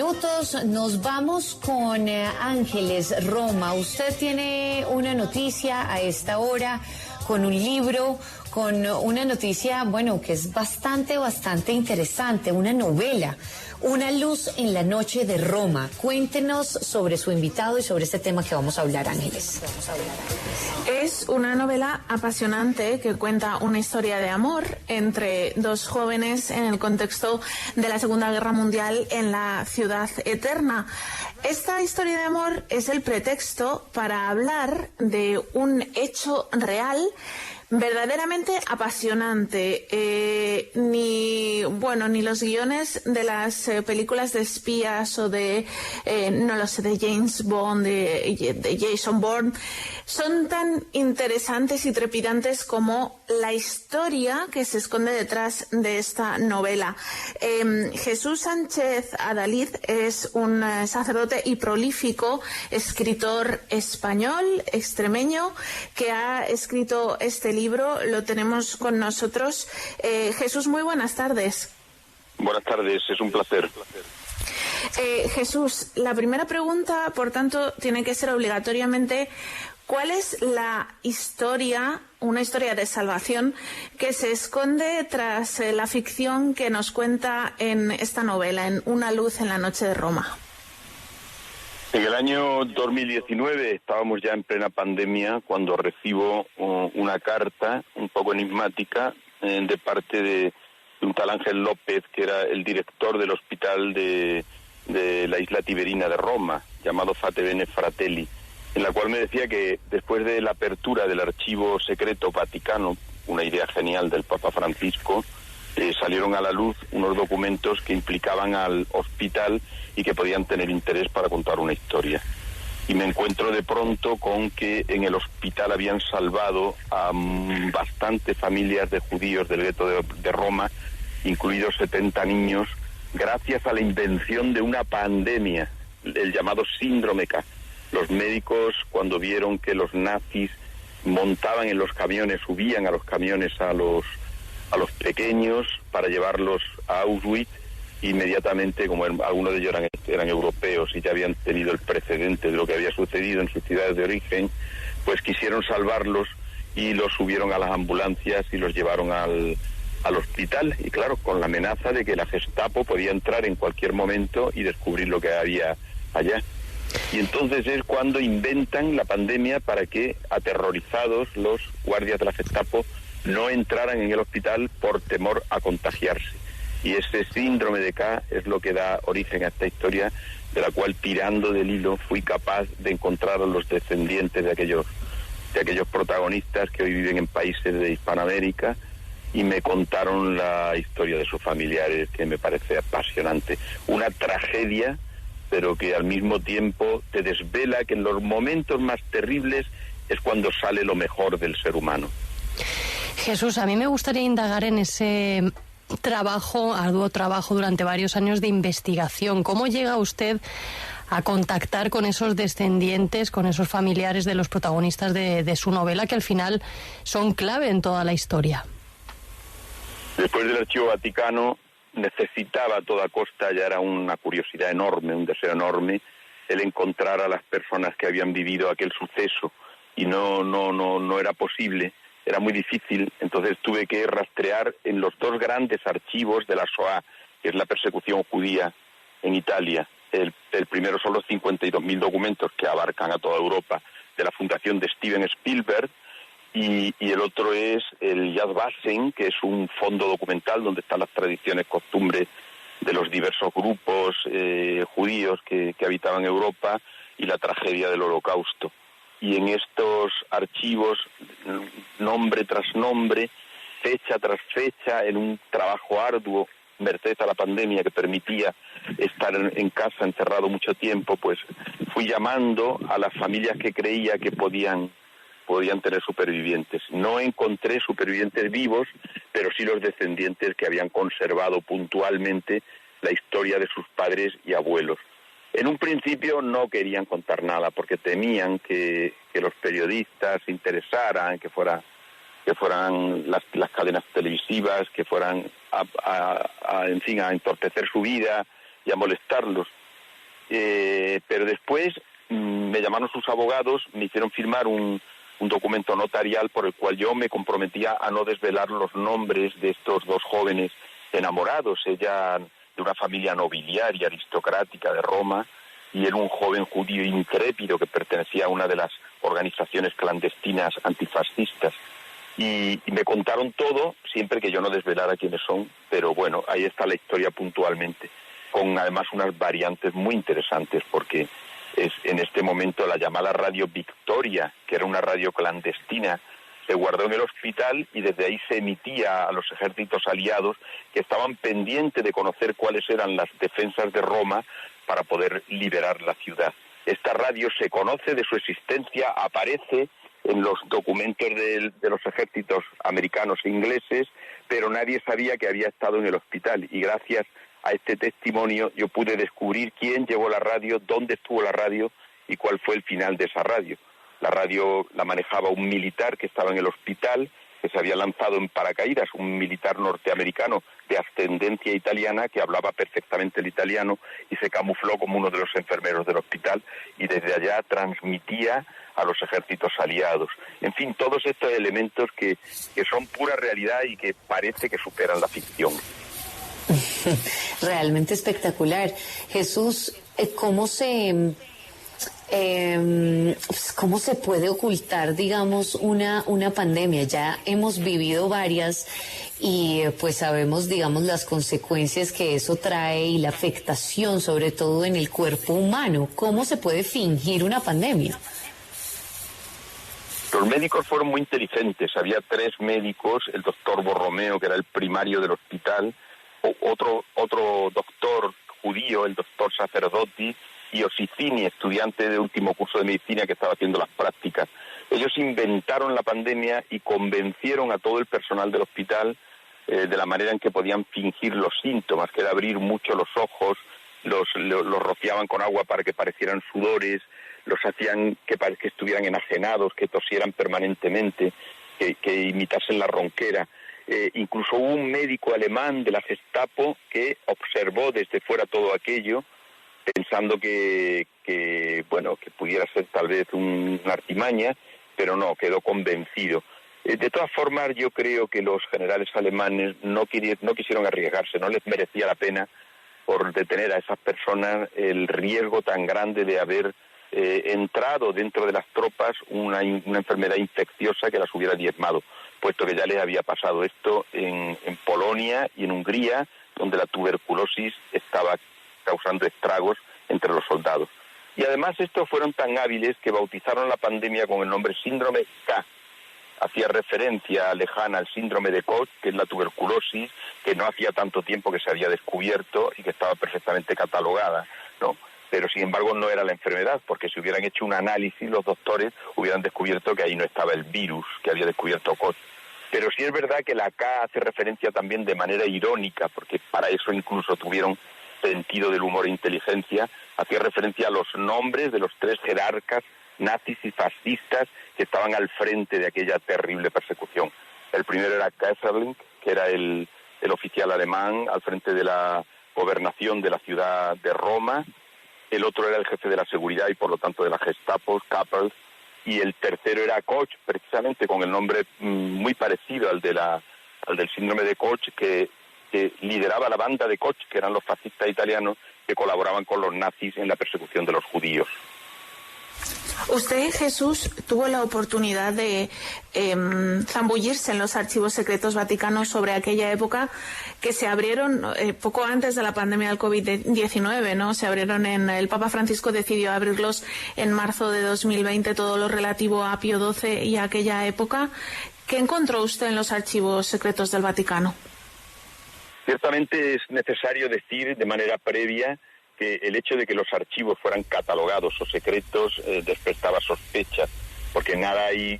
minutos. Nos vamos con Ángeles Roma. Usted tiene una noticia a esta hora, con un libro, con una noticia, bueno, que es bastante interesante, una novela, Una luz en la noche de Roma. Cuéntenos sobre su invitado y sobre este tema que vamos a hablar, Ángeles. Es una novela apasionante que cuenta una historia de amor entre dos jóvenes en el contexto de la Segunda Guerra Mundial en la ciudad eterna. Esta historia de amor es el pretexto para hablar de un hecho real verdaderamente apasionante. Ni los guiones de las películas de espías o de de James Bond, de Jason Bourne, son tan interesantes y trepidantes como la historia que se esconde detrás de esta novela. Jesús Sánchez Adalid es un sacerdote y prolífico escritor español, extremeño, que ha escrito este libro. Lo tenemos con nosotros. Jesús, muy buenas tardes. Buenas tardes, es un placer. Jesús, la primera pregunta, por tanto, tiene que ser obligatoriamente: ¿cuál es la historia, una historia de salvación, que se esconde tras la ficción que nos cuenta en esta novela, en Una luz en la noche de Roma? En el año 2019 estábamos ya en plena pandemia cuando recibo una carta un poco enigmática de parte de un tal Ángel López, que era el director del hospital de la isla tiberina de Roma, llamado Fate Bene Fratelli, en la cual me decía que después de la apertura del archivo secreto Vaticano, una idea genial del Papa Francisco, salieron a la luz unos documentos que implicaban al hospital y que podían tener interés para contar una historia. Y me encuentro de pronto con que en el hospital habían salvado a bastantes familias de judíos del gueto de Roma, incluidos 70 niños, gracias a la invención de una pandemia, el llamado síndrome K. Los médicos, cuando vieron que los nazis montaban en los camiones, subían a los camiones a los pequeños para llevarlos a Auschwitz, inmediatamente, como algunos de ellos eran europeos y ya habían tenido el precedente de lo que había sucedido en sus ciudades de origen, pues quisieron salvarlos y los subieron a las ambulancias y los llevaron al hospital, y claro, con la amenaza de que la Gestapo podía entrar en cualquier momento y descubrir lo que había allá. Y entonces es cuando inventan la pandemia para que, aterrorizados, los guardias de la Gestapo no entraran en el hospital por temor a contagiarse. Y ese síndrome de K es lo que da origen a esta historia, de la cual, tirando del hilo, fui capaz de encontrar a los descendientes de aquellos protagonistas que hoy viven en países de Hispanoamérica, y me contaron la historia de sus familiares, que me parece apasionante. Una tragedia, pero que al mismo tiempo te desvela que en los momentos más terribles es cuando sale lo mejor del ser humano. Jesús, a mí me gustaría indagar en ese arduo trabajo durante varios años de investigación. ¿Cómo llega usted a contactar con esos descendientes, con esos familiares de los protagonistas de su novela, que al final son clave en toda la historia? Después del Archivo Vaticano necesitaba a toda costa, ya era una curiosidad enorme, un deseo enorme, el encontrar a las personas que habían vivido aquel suceso, y no era posible. Era muy difícil, entonces tuve que rastrear en los dos grandes archivos de la Shoah, que es la persecución judía en Italia. El primero son los 52.000 documentos que abarcan a toda Europa, de la fundación de Steven Spielberg, y el otro es el Yad Vashem, que es un fondo documental donde están las tradiciones, costumbres de los diversos grupos judíos que habitaban Europa, y la tragedia del Holocausto. Y en estos archivos, nombre tras nombre, fecha tras fecha, en un trabajo arduo, merced a la pandemia que permitía estar en casa encerrado mucho tiempo, pues fui llamando a las familias que creía que podían tener supervivientes. No encontré supervivientes vivos, pero sí los descendientes que habían conservado puntualmente la historia de sus padres y abuelos. En un principio no querían contar nada porque temían que los periodistas se interesaran, que fueran las cadenas televisivas, que fueran a entorpecer su vida y a molestarlos. Pero después me llamaron sus abogados, me hicieron firmar un documento notarial por el cual yo me comprometía a no desvelar los nombres de estos dos jóvenes enamorados, ella de una familia nobiliaria, aristocrática de Roma, y él un joven judío intrépido que pertenecía a una de las organizaciones clandestinas antifascistas. Y me contaron todo, siempre que yo no desvelara quiénes son, pero bueno, ahí está la historia puntualmente, con además unas variantes muy interesantes, porque es en este momento la llamada Radio Victoria, que era una radio clandestina, se guardó en el hospital y desde ahí se emitía a los ejércitos aliados que estaban pendientes de conocer cuáles eran las defensas de Roma para poder liberar la ciudad. Esta radio se conoce de su existencia, aparece en los documentos de los ejércitos americanos e ingleses, pero nadie sabía que había estado en el hospital, y gracias a este testimonio yo pude descubrir quién llevó la radio, dónde estuvo la radio y cuál fue el final de esa radio. La radio la manejaba un militar que estaba en el hospital, que se había lanzado en paracaídas, un militar norteamericano de ascendencia italiana que hablaba perfectamente el italiano y se camufló como uno de los enfermeros del hospital y desde allá transmitía a los ejércitos aliados. En fin, todos estos elementos que son pura realidad y que parece que superan la ficción. Realmente espectacular. Jesús, ¿cómo se puede ocultar, digamos, una pandemia? Ya hemos vivido varias y pues sabemos, digamos, las consecuencias que eso trae y la afectación, sobre todo en el cuerpo humano. ¿Cómo se puede fingir una pandemia? Los médicos fueron muy inteligentes. Había 3 médicos, el doctor Borromeo, que era el primario del hospital, otro doctor judío, el doctor Sacerdoti, y Osicini, estudiante de último curso de medicina que estaba haciendo las prácticas. Ellos inventaron la pandemia y convencieron a todo el personal del hospital de la manera en que podían fingir los síntomas, que era abrir mucho los ojos, los rociaban con agua para que parecieran sudores, los hacían que estuvieran enajenados, que tosieran permanentemente, que imitasen la ronquera. Incluso hubo un médico alemán de la Gestapo que observó desde fuera todo aquello, pensando que pudiera ser tal vez una artimaña, pero no, quedó convencido. De todas formas, yo creo que los generales alemanes no quisieron arriesgarse, no les merecía la pena por detener a esas personas el riesgo tan grande de haber entrado dentro de las tropas una enfermedad infecciosa que las hubiera diezmado, puesto que ya les había pasado esto en Polonia y en Hungría, donde la tuberculosis estaba causando estragos entre los soldados. Y además estos fueron tan hábiles que bautizaron la pandemia con el nombre síndrome K. Hacía referencia lejana al síndrome de Koch, que es la tuberculosis, que no hacía tanto tiempo que se había descubierto y que estaba perfectamente catalogada, ¿no? Pero sin embargo no era la enfermedad, porque si hubieran hecho un análisis los doctores hubieran descubierto que ahí no estaba el virus que había descubierto Koch. Pero sí es verdad que la K hace referencia también de manera irónica, porque para eso incluso tuvieron sentido del humor e inteligencia, hacía referencia a los nombres de los 3 jerarcas nazis y fascistas que estaban al frente de aquella terrible persecución. El primero era Kaiserling, que era el oficial alemán al frente de la gobernación de la ciudad de Roma. El otro era el jefe de la seguridad y por lo tanto de la Gestapo, Kappel. Y el tercero era Koch, precisamente con el nombre muy parecido al del síndrome de Koch, que lideraba la banda de Koch, que eran los fascistas italianos que colaboraban con los nazis en la persecución de los judíos. Usted, Jesús, tuvo la oportunidad de zambullirse en los archivos secretos vaticanos sobre aquella época que se abrieron poco antes de la pandemia del COVID-19, ¿no? Se abrieron el Papa Francisco decidió abrirlos en marzo de 2020, todo lo relativo a Pío XII y a aquella época. ¿Qué encontró usted en los archivos secretos del Vaticano? Ciertamente es necesario decir de manera previa que el hecho de que los archivos fueran catalogados o secretos despertaba sospechas, porque nada hay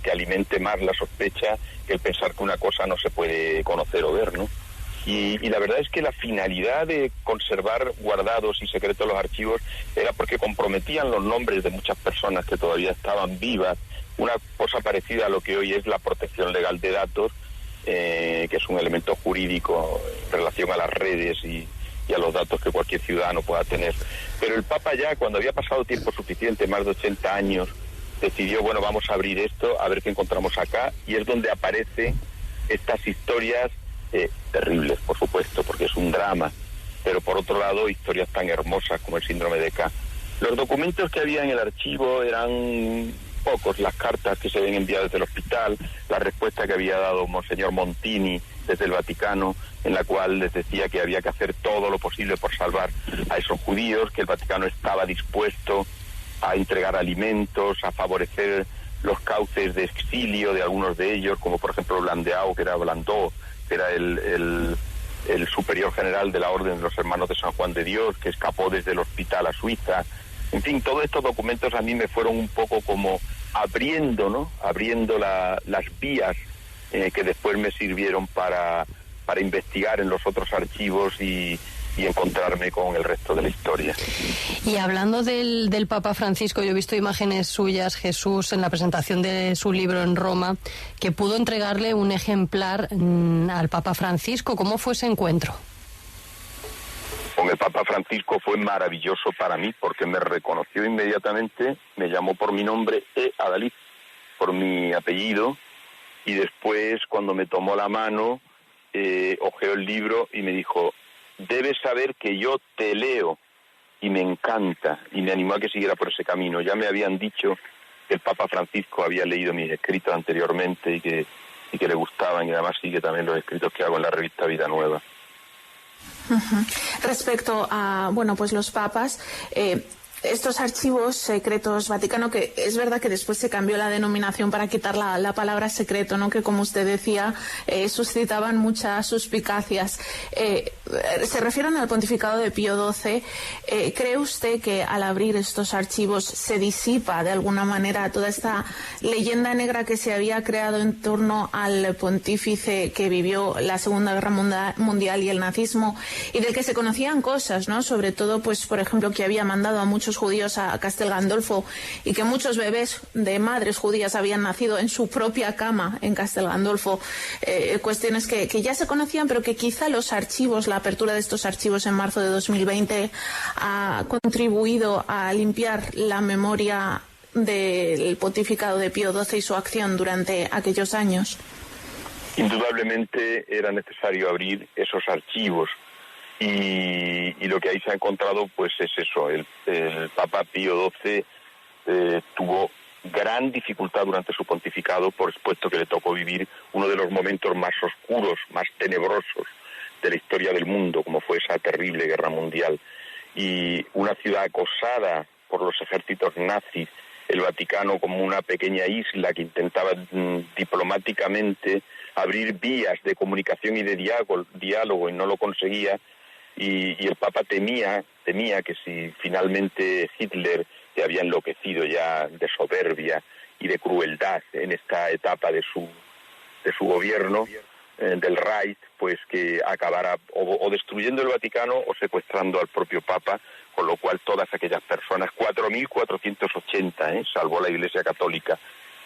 que alimente más la sospecha que el pensar que una cosa no se puede conocer o ver, ¿no? Y la verdad es que la finalidad de conservar guardados y secretos los archivos era porque comprometían los nombres de muchas personas que todavía estaban vivas, una cosa parecida a lo que hoy es la protección legal de datos, que es un elemento jurídico en relación a las redes y y a los datos que cualquier ciudadano pueda tener. Pero el Papa ya, cuando había pasado tiempo suficiente, más de 80 años, decidió, bueno, vamos a abrir esto, a ver qué encontramos acá, y es donde aparecen estas historias terribles, por supuesto, porque es un drama, pero por otro lado, historias tan hermosas como el síndrome de K. Los documentos que había en el archivo eran pocos, las cartas que se habían enviado desde el hospital, la respuesta que había dado Monseñor Montini desde el Vaticano, en la cual les decía que había que hacer todo lo posible por salvar a esos judíos, que el Vaticano estaba dispuesto a entregar alimentos, a favorecer los cauces de exilio de algunos de ellos, como por ejemplo Blandau, que era el superior general de la Orden de los Hermanos de San Juan de Dios, que escapó desde el hospital a Suiza. En fin, todos estos documentos a mí me fueron un poco como abriendo, ¿no? Abriendo las vías que después me sirvieron para investigar en los otros archivos y encontrarme con el resto de la historia. Y hablando del Papa Francisco, yo he visto imágenes suyas, Jesús, en la presentación de su libro en Roma, que pudo entregarle un ejemplar al Papa Francisco. ¿Cómo fue ese encuentro? Con el Papa Francisco fue maravilloso para mí, porque me reconoció inmediatamente, me llamó por mi nombre Adalid, por mi apellido, y después, cuando me tomó la mano, hojeó el libro y me dijo: debes saber que yo te leo y me encanta, y me animó a que siguiera por ese camino. Ya me habían dicho que el Papa Francisco había leído mis escritos anteriormente y que le gustaban, y además sigue también los escritos que hago en la revista Vida Nueva. Uh-huh. Respecto a, bueno, pues los papas, estos archivos secretos Vaticano, que es verdad que después se cambió la denominación para quitar la palabra secreto, ¿no? Que, como usted decía, suscitaban muchas suspicacias. Se refieren al pontificado de Pío XII. ¿Cree usted que al abrir estos archivos se disipa de alguna manera toda esta leyenda negra que se había creado en torno al pontífice que vivió la Segunda Guerra Mundial y el nazismo, y del que se conocían cosas, ¿no? Sobre todo, pues, por ejemplo, que había mandado a muchos judíos a Castel Gandolfo, y que muchos bebés de madres judías habían nacido en su propia cama en Castel Gandolfo? Cuestiones que ya se conocían, pero que quizá los archivos, la apertura de estos archivos en marzo de 2020 ha contribuido a limpiar la memoria del pontificado de Pío XII y su acción durante aquellos años. Indudablemente era necesario abrir esos archivos. Y lo que ahí se ha encontrado, pues es eso. El Papa Pío XII tuvo gran dificultad durante su pontificado, por supuesto que le tocó vivir uno de los momentos más oscuros, más tenebrosos de la historia del mundo, como fue esa terrible guerra mundial. Y una ciudad acosada por los ejércitos nazis, el Vaticano como una pequeña isla que intentaba diplomáticamente abrir vías de comunicación y de diálogo y no lo conseguía. Y el Papa temía que si finalmente Hitler se había enloquecido ya de soberbia y de crueldad en esta etapa de su gobierno, del Reich, pues que acabara o destruyendo el Vaticano o secuestrando al propio Papa, con lo cual todas aquellas personas, 4.480, salvo la Iglesia Católica,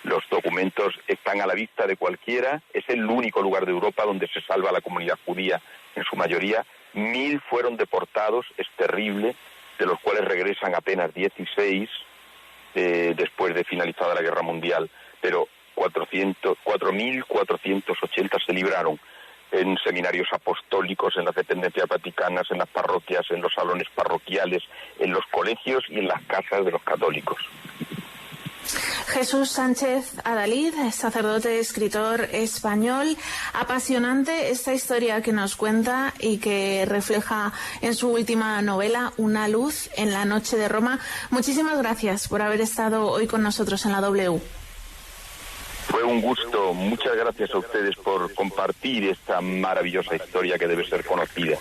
los documentos están a la vista de cualquiera. Es el único lugar de Europa donde se salva a la comunidad judía en su mayoría. 1.000 fueron deportados, es terrible, de los cuales regresan apenas 16 después de finalizada la Guerra Mundial, pero 4.480 se libraron en seminarios apostólicos, en las dependencias vaticanas, en las parroquias, en los salones parroquiales, en los colegios y en las casas de los católicos. Jesús Sánchez Adalid, sacerdote, escritor español. Apasionante esta historia que nos cuenta y que refleja en su última novela, Una luz en la noche de Roma. Muchísimas gracias por haber estado hoy con nosotros en la W. Fue un gusto. Muchas gracias a ustedes por compartir esta maravillosa historia que debe ser conocida.